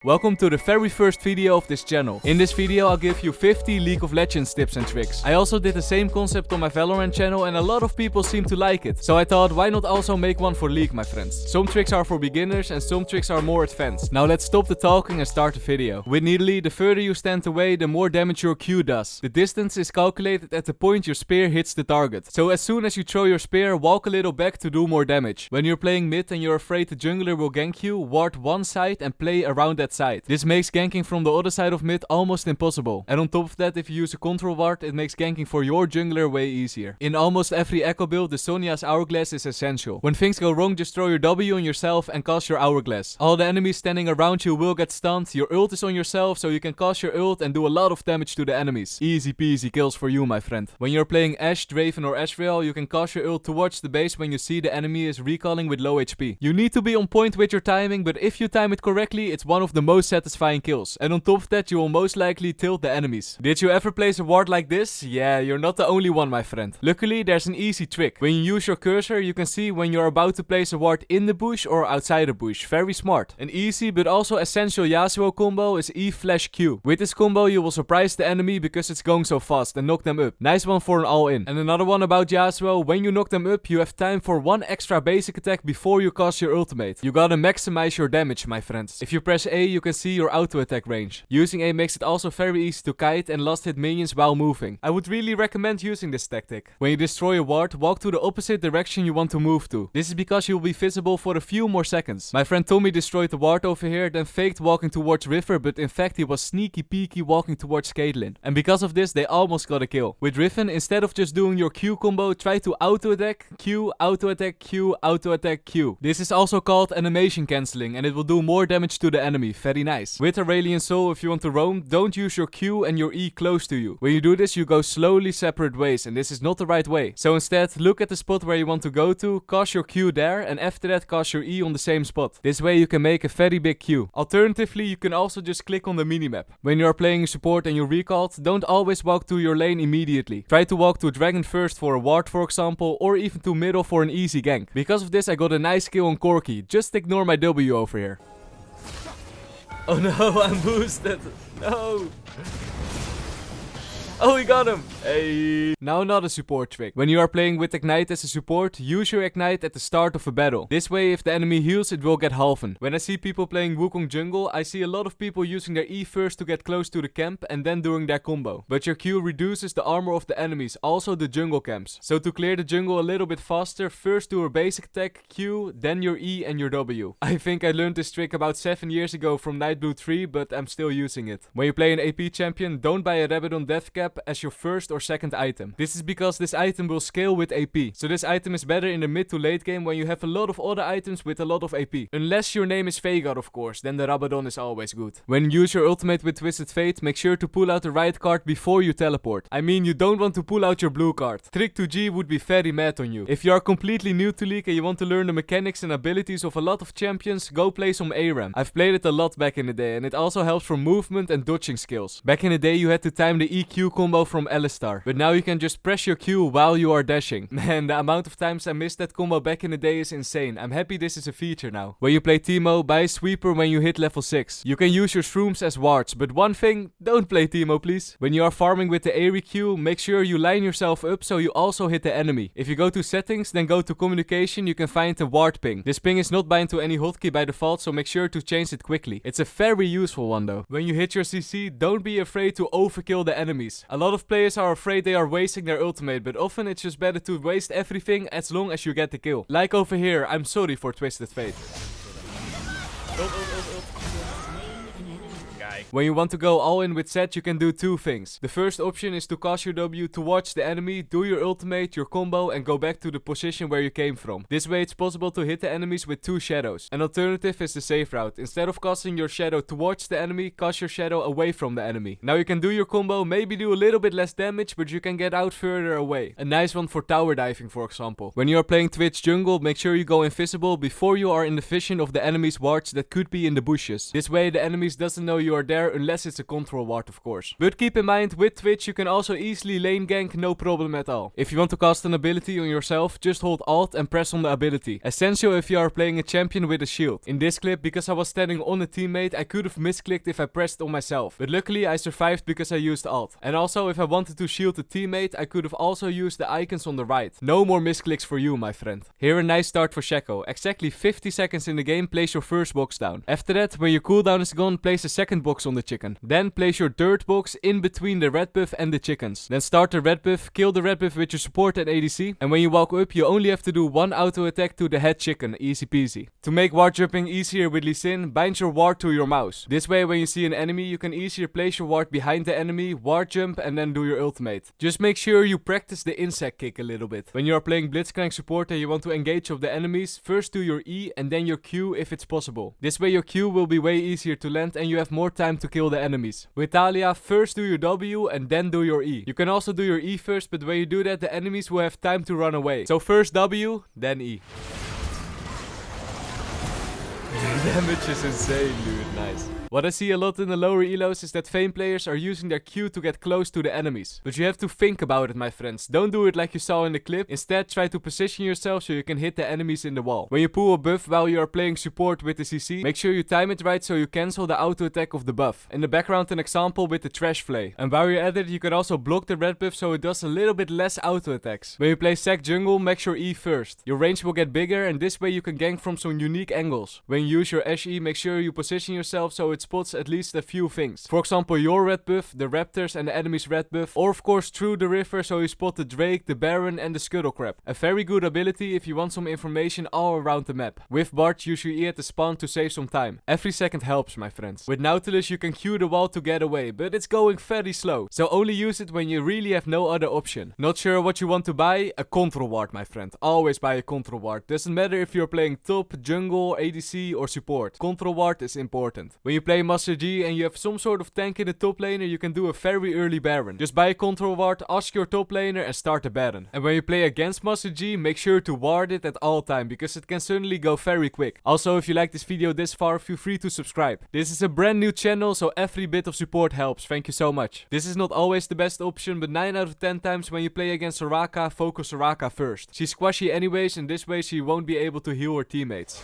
Welcome to the very first video of this channel. In this video I'll give you 50 League of Legends tips and tricks. I also did the same concept on my Valorant channel and a lot of people seem to like it. So I thought, why not also make one for League, my friends. Some tricks are for beginners and some tricks are more advanced. Now let's stop the talking and start the video. With Nidalee, the further you stand away, the more damage your Q does. The distance is calculated at the point your spear hits the target. So as soon as you throw your spear, walk a little back to do more damage. When you're playing mid and you're afraid the jungler will gank you, ward one side and play around that side. This makes ganking from the other side of mid almost impossible. And on top of that, if you use a control ward, it makes ganking for your jungler way easier. In almost every echo build, the Sonya's Hourglass is essential. When things go wrong, just throw your W on yourself and cast your Hourglass. All the enemies standing around you will get stunned. Your ult is on yourself, so you can cast your ult and do a lot of damage to the enemies. Easy peasy kills for you, my friend. When you're playing Ashe, Draven or Ezreal, you can cast your ult towards the base when you see the enemy is recalling with low HP. You need to be on point with your timing, but if you time it correctly, it's one of the most satisfying kills. And on top of that, you will most likely tilt the enemies. Did you ever place a ward like this? Yeah, you're not the only one, my friend. Luckily, there's an easy trick. When you use your cursor, you can see when you're about to place a ward in the bush or outside the bush. Very smart. An easy but also essential Yasuo combo is E/Q. With this combo, you will surprise the enemy because it's going so fast and knock them up. Nice one for an all-in. And another one about Yasuo, when you knock them up, you have time for one extra basic attack before you cast your ultimate. You gotta maximize your damage, my friends. If you press A, you can see your auto attack range. Using A makes it also very easy to kite and last hit minions while moving. I would really recommend using this tactic. When you destroy a ward, walk to the opposite direction you want to move to. This is because you will be visible for a few more seconds. My friend Tommy destroyed the ward over here, then faked walking towards River, but in fact he was sneaky peeky walking towards Caitlyn. And because of this, they almost got a kill. With Riven, instead of just doing your Q combo, try to auto attack, Q, auto attack, Q, auto attack, Q. This is also called animation cancelling and it will do more damage to the enemy. Very nice. With Aurelion Sol, if you want to roam, don't use your Q and your E close to you. When you do this, you go slowly separate ways and this is not the right way. So instead, look at the spot where you want to go to, cast your Q there and after that cast your E on the same spot. This way you can make a very big Q. Alternatively, you can also just click on the minimap. When you are playing support and you're recalled, don't always walk to your lane immediately. Try to walk to Dragon first for a ward for example, or even to middle for an easy gank. Because of this I got a nice kill on Corki. Just ignore my W over here. Oh no, I'm boosted. No. Oh, we got him! Hey! Now another support trick. When you are playing with Ignite as a support, use your Ignite at the start of a battle. This way, if the enemy heals, it will get halved. When I see people playing Wukong jungle, I see a lot of people using their E first to get close to the camp and then doing their combo. But your Q reduces the armor of the enemies, also the jungle camps. So to clear the jungle a little bit faster, first do a basic attack, Q, then your E and your W. I think I learned this trick about 7 years ago from Nightblue 3, but I'm still using it. When you play an AP champion, don't buy a Rabadon Deathcap as your first or second item. This is because this item will scale with AP. So this item is better in the mid to late game when you have a lot of other items with a lot of AP. Unless your name is Veigar of course, then the Rabadon is always good. When you use your ultimate with Twisted Fate, make sure to pull out the right card before you teleport. I mean, you don't want to pull out your blue card. Trick2G would be very mad on you. If you are completely new to League and you want to learn the mechanics and abilities of a lot of champions, go play some ARAM. I've played it a lot back in the day and it also helps for movement and dodging skills. Back in the day you had to time the EQ combo from Alistar, but now you can just press your Q while you are dashing. Man, the amount of times I missed that combo back in the day is insane. I'm happy this is a feature now. When you play Teemo, buy a sweeper when you hit level 6. You can use your shrooms as wards, but one thing, don't play Teemo please. When you are farming with the Aerie Q, make sure you line yourself up so you also hit the enemy. If you go to settings, then go to communication, you can find the ward ping. This ping is not bound to any hotkey by default, so make sure to change it quickly. It's a very useful one though. When you hit your CC, don't be afraid to overkill the enemies. A lot of players are afraid they are wasting their ultimate, but often it's just better to waste everything as long as you get the kill. Like over here, I'm sorry for Twisted Fate. When you want to go all in with Zed, you can do two things. The first option is to cast your W towards the enemy, do your ultimate, your combo, and go back to the position where you came from. This way it's possible to hit the enemies with two shadows. An alternative is the safe route. Instead of casting your shadow towards the enemy, cast your shadow away from the enemy. Now you can do your combo, maybe do a little bit less damage, but you can get out further away. A nice one for tower diving, for example. When you are playing Twitch jungle, make sure you go invisible before you are in the vision of the enemy's wards that could be in the bushes. This way the enemies doesn't know you are there unless it's a control ward of course. But keep in mind, with Twitch you can also easily lane gank, no problem at all. If you want to cast an ability on yourself, just hold Alt and press on the ability. Essential if you are playing a champion with a shield. In this clip, because I was standing on a teammate, I could have misclicked if I pressed on myself. But luckily I survived because I used Alt. And also if I wanted to shield a teammate, I could have also used the icons on the right. No more misclicks for you, my friend. Here a nice start for Shaco. Exactly 50 seconds in the game, place your first box down. After that, when your cooldown is gone, place a second box on the chicken. Then place your third box in between the red buff and the chickens. Then start the red buff, kill the red buff with your support and ADC. And when you walk up, you only have to do one auto attack to the head chicken, easy peasy. To make ward jumping easier with Lee Sin, bind your ward to your mouse. This way when you see an enemy, you can easier place your ward behind the enemy, ward jump and then do your ultimate. Just make sure you practice the insect kick a little bit. When you are playing Blitzcrank support and you want to engage of the enemies, first do your E and then your Q if it's possible. This way your Q will be way easier to land and you have more time to kill the enemies. With Talia, first do your W and then do your E. You can also do your E first, but when you do that, the enemies will have time to run away. So first W, then E. Damage is insane, dude. Nice. What I see a lot in the lower elos is that Vayne players are using their Q to get close to the enemies. But you have to think about it, my friends. Don't do it like you saw in the clip. Instead, try to position yourself so you can hit the enemies in the wall. When you pull a buff while you are playing support with the CC, make sure you time it right so you cancel the auto attack of the buff. In the background, an example with the trash flay. And while you're at it, you can also block the red buff so it does a little bit less auto attacks. When you play Zac jungle, make sure E first. Your range will get bigger and this way you can gank from some unique angles. When you use your Ashe E, make sure you position yourself so it spots at least a few things. For example, your red buff, the raptors and the enemy's red buff, or of course through the river so you spot the Drake, the Baron and the Scuttle Crab. A very good ability if you want some information all around the map. With Bard, use your E at the spawn to save some time. Every second helps, my friends. With Nautilus you can Q the wall to get away, but it's going very slow. So only use it when you really have no other option. Not sure what you want to buy? A control ward, my friend. Always buy a control ward. Doesn't matter if you're playing top, jungle, ADC or support. Control ward is important. When you play Master G and you have some sort of tank in the top laner, you can do a very early Baron. Just buy a control ward, ask your top laner and start the Baron. And when you play against Master G, make sure to ward it at all time because it can suddenly go very quick. Also, if you like this video this far, feel free to subscribe. This is a brand new channel, so every bit of support helps. Thank you so much. This is not always the best option, but 9 out of 10 times when you play against Soraka, focus Soraka first. She's squashy anyways and this way she won't be able to heal her teammates.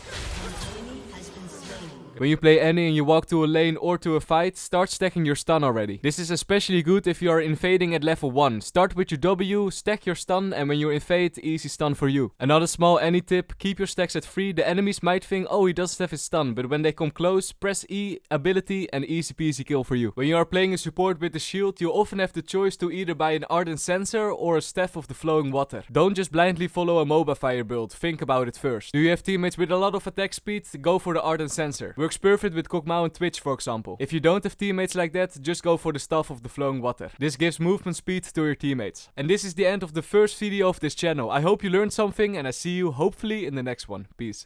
When you play Annie and you walk to a lane or to a fight, start stacking your stun already. This is especially good if you are invading at level 1. Start with your W, stack your stun, and when you invade, easy stun for you. Another small Annie tip, keep your stacks at 3. The enemies might think, oh, he doesn't have his stun, but when they come close, press E, ability, and easy peasy kill for you. When you are playing a support with the shield, you often have the choice to either buy an Ardent Censer or a Staff of the Flowing Water. Don't just blindly follow a MOBA fire build, think about it first. Do you have teammates with a lot of attack speed? Go for the Ardent Censer. Works perfect with Kog'Maw and Twitch, for example. If you don't have teammates like that, just go for the Staff of the Flowing Water. This gives movement speed to your teammates. And this is the end of the first video of this channel. I hope you learned something and I see you hopefully in the next one. Peace.